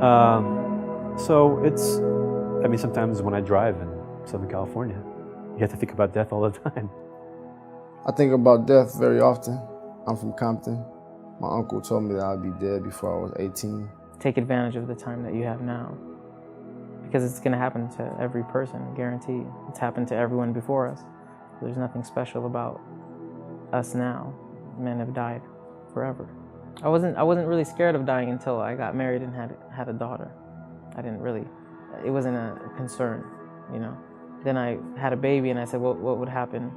So it's, I mean, sometimes when I drive in Southern California, you have to think about death all the time. I think about death very often. I'm from Compton. My uncle told me that I'd be dead before I was 18. Take advantage of the time that you have now, because it's going to happen to every person, guaranteed. It's happened to everyone before us. There's nothing special about us now. Men have died forever. I wasn't really scared of dying until I got married and had a daughter. I didn't really, it wasn't a concern, you know. Then I had a baby and I said, well, what would happen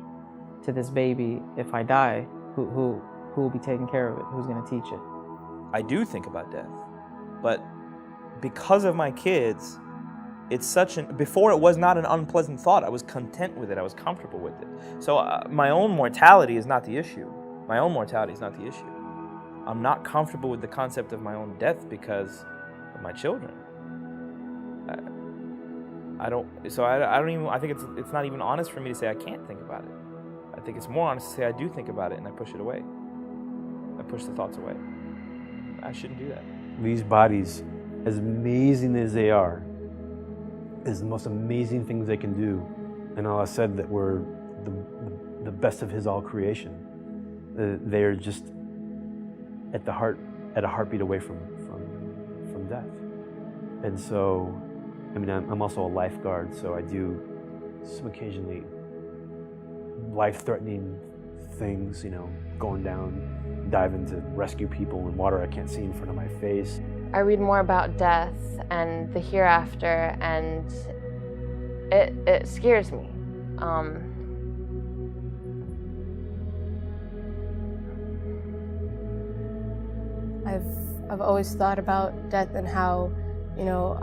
to this baby if I die? Who will be taking care of it? Who's going to teach it? I do think about death, but because of my kids, it's such an, before it was not an unpleasant thought. I was content with it, I was comfortable with it. So my own mortality is not the issue. My own mortality is not the issue. I'm not comfortable with the concept of my own death because of my children. I don't even, I think it's not even honest for me to say I can't think about it. I think it's more honest to say I do think about it and I push it away. I push the thoughts away. I shouldn't do that. These bodies, as amazing as they are, is the most amazing things they can do. And Allah said that we're the best of His all creation. They are just at a heartbeat away from death. And so, I mean, I'm also a lifeguard, so I do some occasionally life-threatening things, you know, going down, diving to rescue people in water I can't see in front of my face. I read more about death and the hereafter, and it scares me. I've always thought about death and how, you know,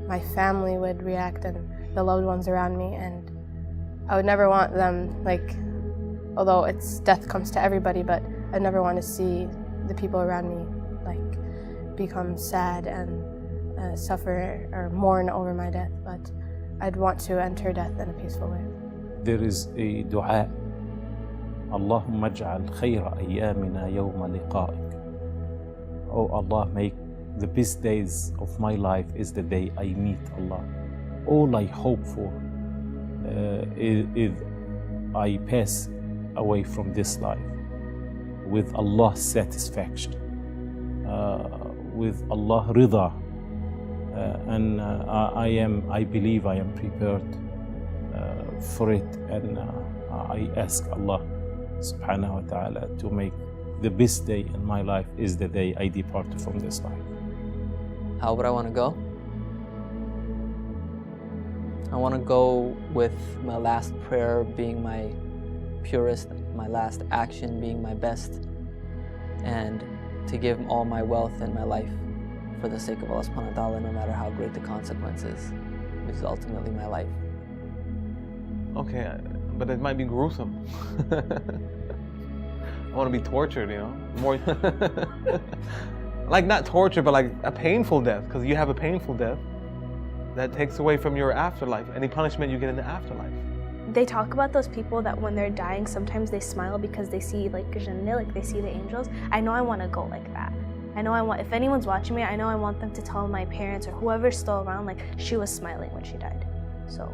my family would react and the loved ones around me, and I would never want them, like, although death comes to everybody, but I'd never want to see the people around me, like, become sad and suffer or mourn over my death, but I'd want to enter death in a peaceful way. There is a dua, Allahumma ij'al khayra ayyamina yawma liqa'ik. Oh Allah, make the best days of my life is the day I meet Allah. All I hope for is I pass away from this life with Allah's satisfaction, with Allah rida, and I believe I am prepared for it, and I ask Allah subhanahu wa ta'ala to make the best day in my life is the day I depart from this life. How would I want to go? I want to go with my last prayer being my purest, my last action being my best, and to give all my wealth and my life for the sake of Allah subhanahu wa ta'ala, no matter how great the consequences, which is ultimately my life. Okay, but it might be gruesome. I want to be tortured, you know? More like not torture, but like a painful death, because you have a painful death that takes away from your afterlife, any punishment you get in the afterlife. They talk about those people that when they're dying, sometimes they smile because they see like Jannah, like they see the angels. I know I want to go like that. I know I want, if anyone's watching me, I know I want them to tell my parents or whoever's still around, like she was smiling when she died. So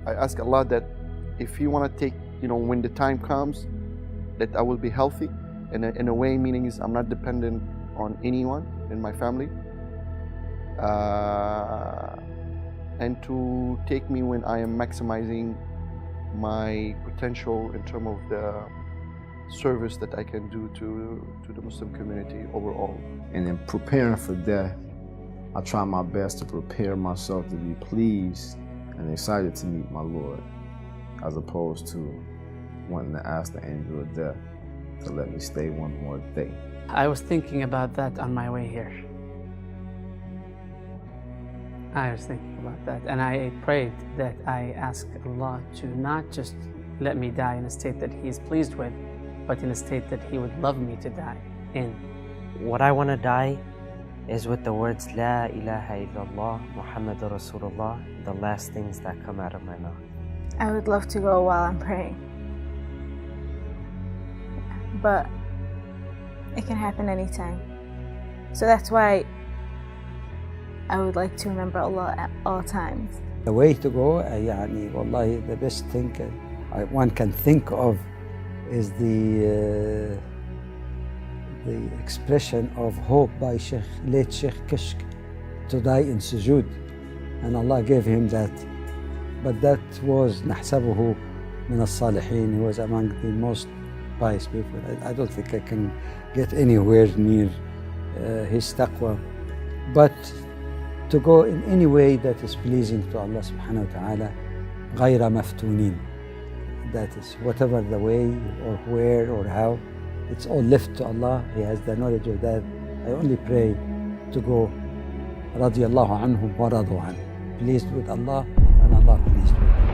I ask Allah that if you want to take, you know, when the time comes, that I will be healthy, in a way, meaning is I'm not dependent on anyone in my family, and to take me when I am maximizing my potential in terms of the service that I can do to the Muslim community overall. And in preparing for death, I try my best to prepare myself to be pleased and excited to meet my Lord, as opposed to wanting to ask the angel of death to let me stay one more day. I was thinking about that on my way here. I was thinking about that, and I prayed that I asked Allah to not just let me die in a state that He is pleased with, but in a state that He would love me to die in. What I want to die is with the words La ilaha illallah Muhammadur Rasulullah, the last things that come out of my mouth. I would love to go while I'm praying, but it can happen anytime. So that's why I would like to remember Allah at all times. The way to go, يعني والله the best thing one can think of is the expression of hope by late Sheikh Kishk to die in sujood, and Allah gave him that. But that was نحسبه من الصالحين. He was among the most pious people. I don't think I can get anywhere near his taqwa. But to go in any way that is pleasing to Allah subhanahu wa ta'ala, غير مفتونين. That is, whatever the way or where or how, it's all left to Allah. He has the knowledge of that. I only pray to go رضي الله عنهم ورضوا عنه, pleased with Allah and Allah pleased with me.